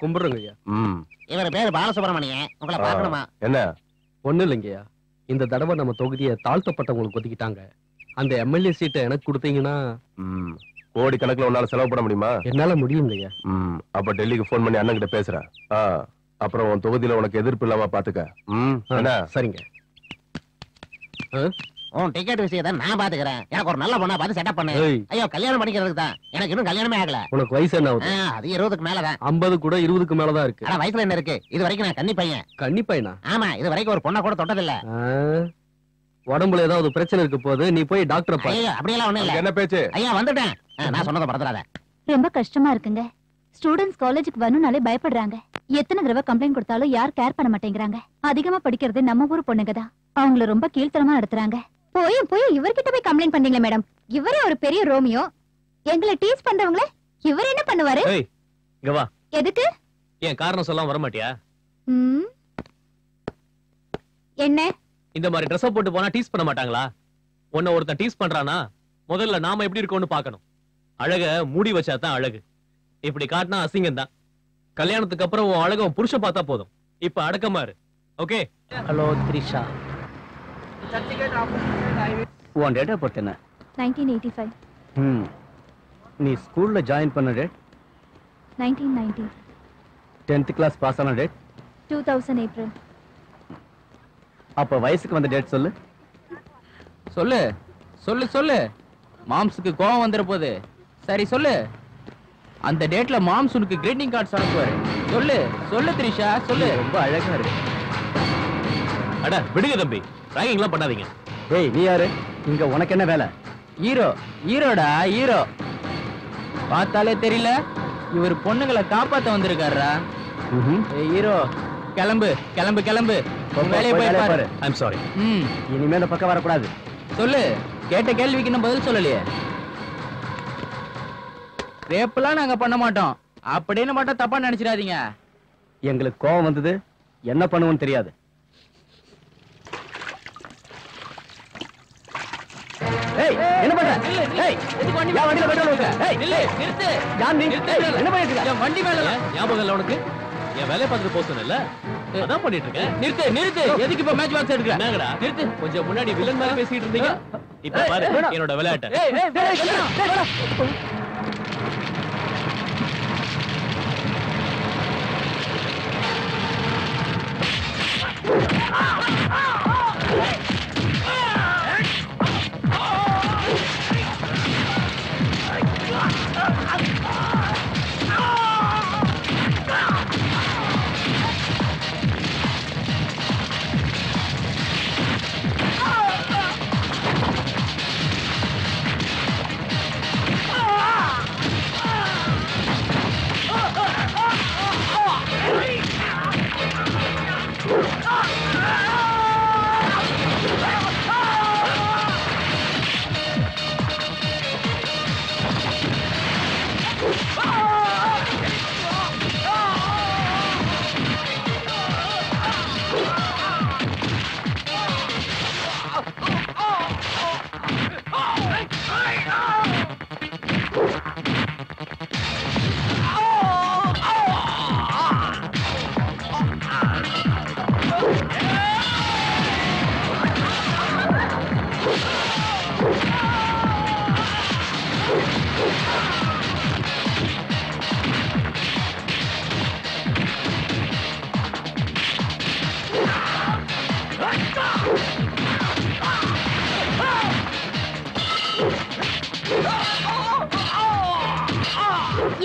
கும்பிடுறேங்க. இவர் பேரு பாலசுப்ரமணியன், உங்களை பார்க்கணுமா? என்ன? ஒண்ணு இல்லைங்கய்யா, இந்த தடவை நம்ம தொகுதியை தாழ்த்தப்பட்டவங்களுக்கு ஒதுக்கிட்டாங்க. அந்த எம்எல்ஏ சீட்டை எனக்கு கொடுத்தீங்கன்னா கோடி கணக்குல உன்னால செலவு பண்ண முடியுமா? என்னால முடியுங்கய்யா. அப்ப டெல்லிக்கு போன் பண்ணி அண்ணன் கிட்ட பேசுறேன். அப்புறம் உன் தொகுதியில உனக்கு எதிர்ப்பு இல்லாம பாத்துக்க. என்ன? சரிங்க. உன் டிக்கெட் விஷயத்தை நான் பாத்துக்கிறேன். எனக்கு ஒரு நல்ல பொண்ணா பார்த்து செட்டப் பண்ணு. ஐயோ, கல்யாணம் பண்ணிக்கிறதுக்கு தான். எனக்கு இன்னும் கல்யாணமே ஆகல. உனக்கு வயசு என்ன ஆகுது? அது 20க்கு மேலதான். 50 கூட 20க்கு மேலதான் இருக்கு. ஆனா வயசுல என்ன இருக்கு? இது வரைக்கும் நான் கன்னி பையன். கன்னி பையனா? ஆமா, இது வரைக்கும் ஒரு பொண்ணை கூட தொட்டதில்ல. உடம்புல ஏதாவது பிரச்சனை இருக்கு போது நீ போய் டாக்டர் பாரு. ஐயா, அப்படியெல்லாம் ஒண்ணும் இல்ல. என்ன பேச்சு? ஐயா வந்துட்டேன். நான் சொன்னதை மறந்துடாத. ரொம்ப கஷ்டமா இருக்குங்க. ஸ்டூடெண்ட்ஸ் காலேஜுக்கு வரணும்னாலே பயப்படுறாங்க. எத்தனை தடவை கம்ப்ளைண்ட் கொடுத்தாலும் யார் கேர் பண்ண மாட்டேங்கிறாங்க. அதிகமா படிக்கிறது நம்ம ஊர் பொண்ணுங்க தான். அவங்கள ரொம்ப கீழ்த்தரமா நடத்துறாங்க. போய் இவர்கிட்ட போய் கம்ப்ளைண்ட் பண்ணீங்களா மேடம்? இவரே ஒரு பெரிய ரோமியோ. எங்களை டீஸ் பண்றவங்கள இவர் என்ன பண்ணுவாரு? இங்க வா. எதுக்கு? ஏன் காரணம் சொல்லாம வர மாட்டியா? என்ன இந்த மாதிரி ட்ரெஸ் போட்டு போனா டீஸ் பண்ண மாட்டாங்களா? உன்னை ஒருத்தன் டீஸ் பண்றானா முதல்ல நாம எப்படி இருக்கோம்னு பார்க்கணும். அழக மூடி வச்சாதான் அழகு. இப்படி காட்டினா அசிங்கம் தான். கல்யாணத்துக்கு அப்புறம் உன் அழக உன் புருஷன் பார்த்தா போதும். இப்ப அடக்கமா இரு. ஓகே? ஹலோ த்ரிஷா, உன் டேட் ஆஃப் பர்த் என்ன? 1985. நீ ஸ்கூல்ல ஜாயின் பண்ண டேட்? 1990. 10th கிளாஸ் பாஸ் ஆன டேட்? 2000 ஏப்ரல். அப்ப வயசுக்கு வந்த டேட் சொல்லு. சொல்லு சொல்லு சொல்லு. மாம்ஸுக்கு கோவம் வந்துற போது. சரி சொல்லு. அந்த டேட்ல மாம்ஸ் உனக்கு கிரீட்டிங் கார்ட்ஸ் அனுப்புவாரு. சொல்லு சொல்லு த்ரிஷா சொல்லு. ரொம்ப அழகா இருக்கு. அட விடுங்க தம்பி, ராகிங்லாம் பண்ணாதீங்க. ஏய், நீ யாரு? இங்க உனக்கு என்ன வேலை? ஹீரோ. ஹீரோடா, ஹீரோ. பார்த்தாலே தெரியல இவர் பொண்ணுங்களை காப்பாத்த வந்திருக்காரா? ஹீரோ, கிளம்பு கிளம்பு கிளம்பு. வேலையை போய் பாரு. I'm sorry. இனிமே இந்த பக்கம் வரக்கூடாது. சொல்லு. கேட்ட கேள்விக்கு இன்னும் பதில் சொல்லலையே. ரேப்லாம் நாங்க பண்ண மாட்டோம் அப்படின்னு மட்டும் தப்பா நினைச்சிடாதீங்க. எங்களுக்கு கோவம் வந்தது, என்ன பண்ணுவோம்னு தெரியாது. ஏய், என்ன பண்ற? ஏய், எதுக்கு வண்டி மேல வண்டில பெட்ரோல் ஊத்துற? ஏய், நிறுத்து. யார் நீ? என்ன பண்ணிட்டு இருக்க? என் வண்டி மேல ஞாபகம் இல்ல உனக்கு? என் வேலைய பார்த்துட்டு போக சொன்னேன்ல, அதான் பண்ணிட்டு இருக்கேன். நிறுத்து நிறுத்து. எதுக்கு இப்ப மேட்ச் பாக்ஸ் எடுக்கற? என்னங்கடா? நிறுத்து. கொஞ்சம் முன்னாடி வில்லன் மாதிரி பேசிட்டு இருந்தீங்க. இப்ப பாரு என்னோட விளையாட்ட. ஏய் ஏய்,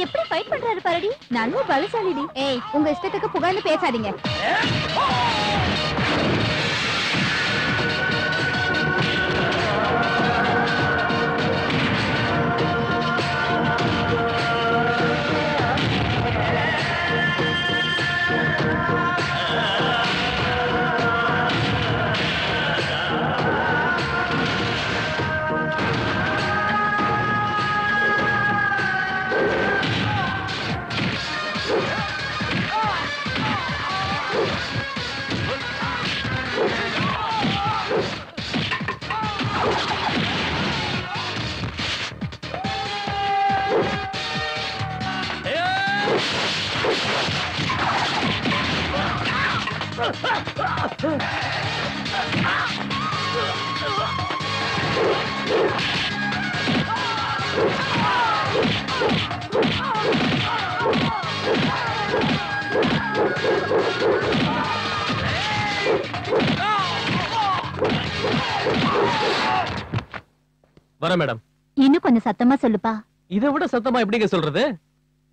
எப்படி ஃபைட் பண்றாரு பாருடி. நல்ல பலசாலிடி. ஏய், உங்க இஷ்டத்துக்கு புகழ்ந்து பேசாதீங்க. வர மேடம். இன்னும் கொஞ்சம் சத்தமா சொல்லுப்பா. இதை விட சத்தமா எப்படிங்க சொல்றது?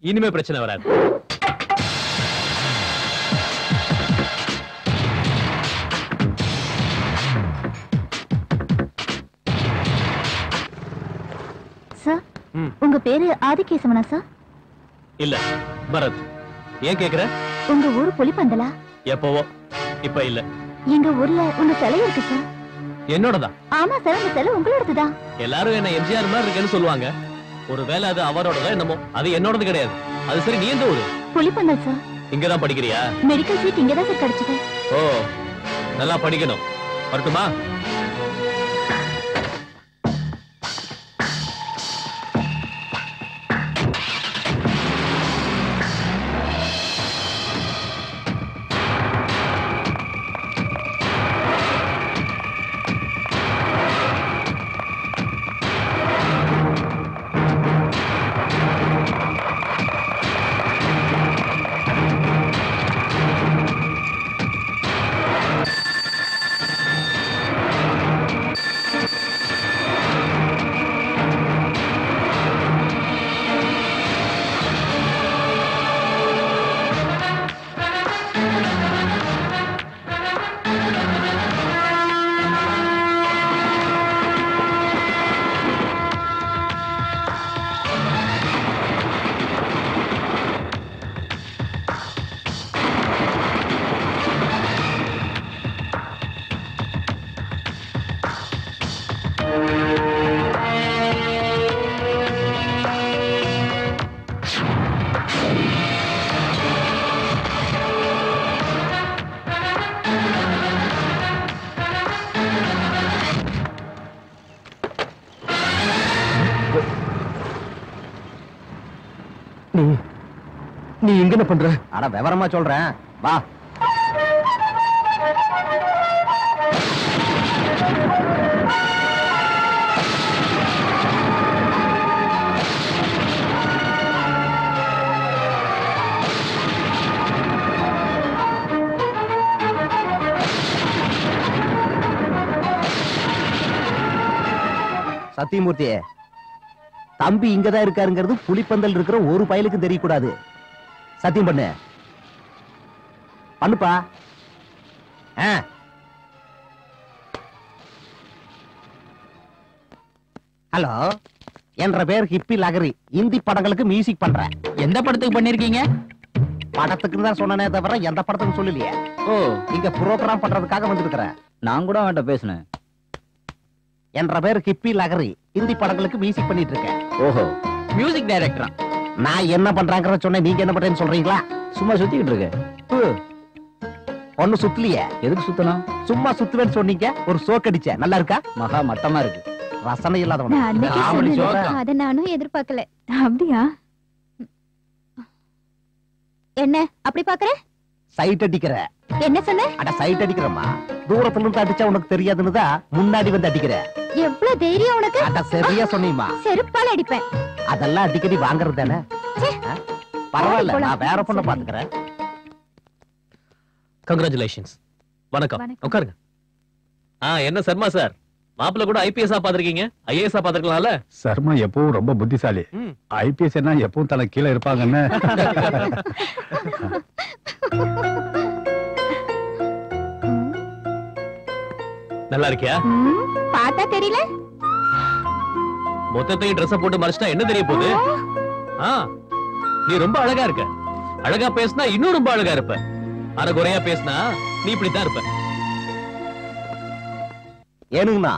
இனிமே பிரச்சனை வராது. சார், உங்க பேரு ஆதிகேசவனா சார்? இல்ல, பரத். ஏன் கேக்குற? உங்க ஊரு புலிப்பந்தலா? எப்பவோ, இப்ப இல்ல. எங்க ஊர்ல உங்க சிலை இருக்கு சார். என்னோடதான்? ஆமா சார், அந்த சிலை உங்களோடதுதான். எல்லாரும் என்ன எம்ஜிஆர் மாதிரி இருக்குன்னு சொல்லுவாங்க. ஒருவேளை அது அவரோடதா என்னமோ. அது என்னோடது கிடையாது. அது சரி, நீ எந்த ஊரு? புலிப்பந்தல் சார். இங்கதான் படிக்கிறியா? மெடிக்கல் சீட் இங்கதான் சார் கிடைச்சது. ஓ, நல்லா படிக்கணும். வரட்டுமா? நீ இங்க என்ன பண்ற? அட விவரமா சொல்றேன், வா. சத்தியமூர்த்தி, தம்பி இங்கதான் இருக்காருங்கிறது புலிப்பந்தல் இருக்கிற ஒரு பயலுக்கு தெரியக்கூடாது. சத்தியம் பண்ணு. பண்ணுப்பா. ஹலோ, என்ற பேர் ஹிப்பி லகரி. இந்தி படங்களுக்கு மியூசிக் பண்றேன். எந்த படத்துக்கு பண்ணிருக்கீங்க? படத்துக்கு தான் சொன்னனே தவிர எந்த படத்துக்கு சொல்லலையே. ஓ, இங்க புரோகிராம் பண்றதுக்காக வந்திருக்கிறேன். நான் கூட அவன்கிட்ட பேசினேன். என்ற பேர் ஹிப்பி லகரி. இந்தி படங்களுக்கு மியூசிக் பண்ணிட்டு இருக்கேன். ஓஹோ, மியூசிக் டைரக்டரா? நான் என்ன பண்றாங்க சொன்னேன், நீங்க என்ன பண்றேன்னு சொல்றீங்களா? சும்மா சுத்திக்கிட்டு இருக்க. ஒண்ணு சுத்தலையே. எதுக்கு சுத்தணும்? சும்மா சுத்துவேன்னு சொன்னீங்க, ஒரு சோக்கடிச்ச. நல்லா இருக்கா? மகா மட்டமா இருக்கு. ரசனை இல்லாதவன. நான் அன்னைக்கே ஆம்பளை சொன்னேன். சோக்கா. அத நானும் எதிர்பார்க்கல. அப்படியா? என்ன அப்படி பாக்குற? சைட் அடிக்கிற. என்ன சொன்ன? அட சைட் அடிக்கிறமா. தூரத்துல இருந்து அடிச்சா உனக்கு தெரியாதுன்னு தான் முன்னாடி வந்து அடிக்கிற. எவ்வளவு தைரியம் உனக்கு? அட சரியா சொன்னீமா. செருப்பால அடிப்பேன். அதெல்லாம் அடிக்கடி வாங்குறது தானே. பரவாயில்ல, நான் வேற பொண்ணை பாத்துக்கிறேன். கங்க்ராச்சுலேஷன்ஸ். வணக்கம். வணக்கம். உட்காருங்க. என்ன சர்மா சார், மாப்பிள்ள கூட ஐபிஎஸ் பாத்திருக்கீங்க, ஐஏஎஸ் பாத்திருக்கலாம்ல? சர்மா எப்பவும் ரொம்ப புத்திசாலி. ஐபிஎஸ் என்ன எப்பவும் தனக்கு கீழே இருப்பாங்கன்னு. நல்லா இருக்கியா? பார்த்தா தெரியல. மொத்தத்தையும் ட்ரெஸ் போட்டு மறைச்சிட்டா என்ன தெரிய போகுது? நீ ரொம்ப அழகா இருக்க. அழகா பேசினா இன்னும் ரொம்ப அழகா இருப்ப. அரைகுறையா பேசினா நீ இப்படித்தான் இருப்ப. ஏனுங்கண்ணா,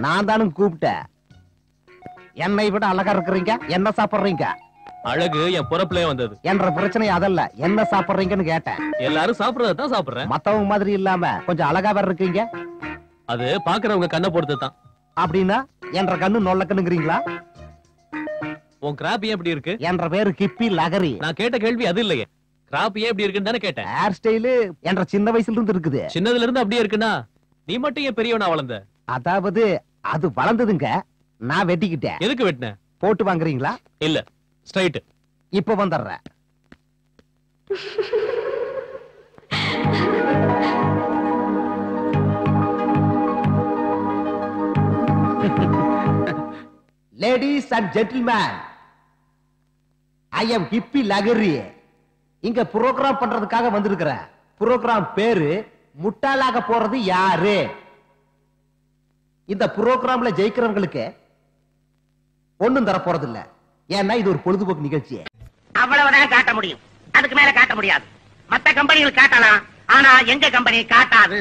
நான் தானும் கூப்பிட்டேன். என்னை விட அழகா இருக்கிறீங்க, என்ன சாப்பிடுறீங்க? அழகு என் பொறப்புலயே வந்தது. என்ற பிரச்சனை அதல்ல, என்ன சாப்பிடுறீங்கன்னு கேட்டேன். எல்லாரும் சாப்பிடறதான் சாப்பிடுறேன். மத்தவங்க மாதிரி இல்லாம கொஞ்சம் அழகா வேற இருக்கீங்க. அது பாக்குறவங்க கண்ணை பொறுத்து தான். அப்படின்னா என்ற கண்ணு நொல்ல கண்ணுங்கிறீங்களா? உன் கிராப் ஏன் இப்படி இருக்கு? என்ற பேரு கிப்பி லகரி. நான் கேட்ட கேள்வி அது இல்லையே. கிராப் ஏன் இப்படி இருக்குன்னு தானே கேட்டேன். ஹேர் ஸ்டைலு என்ற சின்ன வயசுல இருந்து இருக்குது. சின்னதுல இருந்து அப்படியே இருக்குன்னா நீ மட்டும் ஏன் பெரியவனா வளர்ந்த? அதாவது அது வளர்ந்ததுங்க, நான் வெட்டிக்கிட்டேன். எதுக்கு வெட்டின? போட்டு வாங்குறீங்களா? இல்ல, ஸ்ட்ரைட். இப்ப வந்துடுறேன். Ladies and gentlemen, I am ஹிப்பி லகரி. இங்க புரோகிராம் பண்றதுக்காக வந்திருக்கிறேன். புரோகிராம் பேரு முட்டாளாக போறது யாரு. இந்த புரோகிராம்ல ஜெயிக்கிறவங்களுக்கு ஒண்ணும் தர போறது இல்ல. ஏன்னா இது ஒரு பொழுதுபோக்கு நிகழ்ச்சி. அவ்வளவுதான் காட்ட முடியும், அதுக்கு மேல காட்ட முடியாது. மத்த கம்பெனிகள் காட்டலாம், ஆனா எங்க கம்பெனி காட்டாது.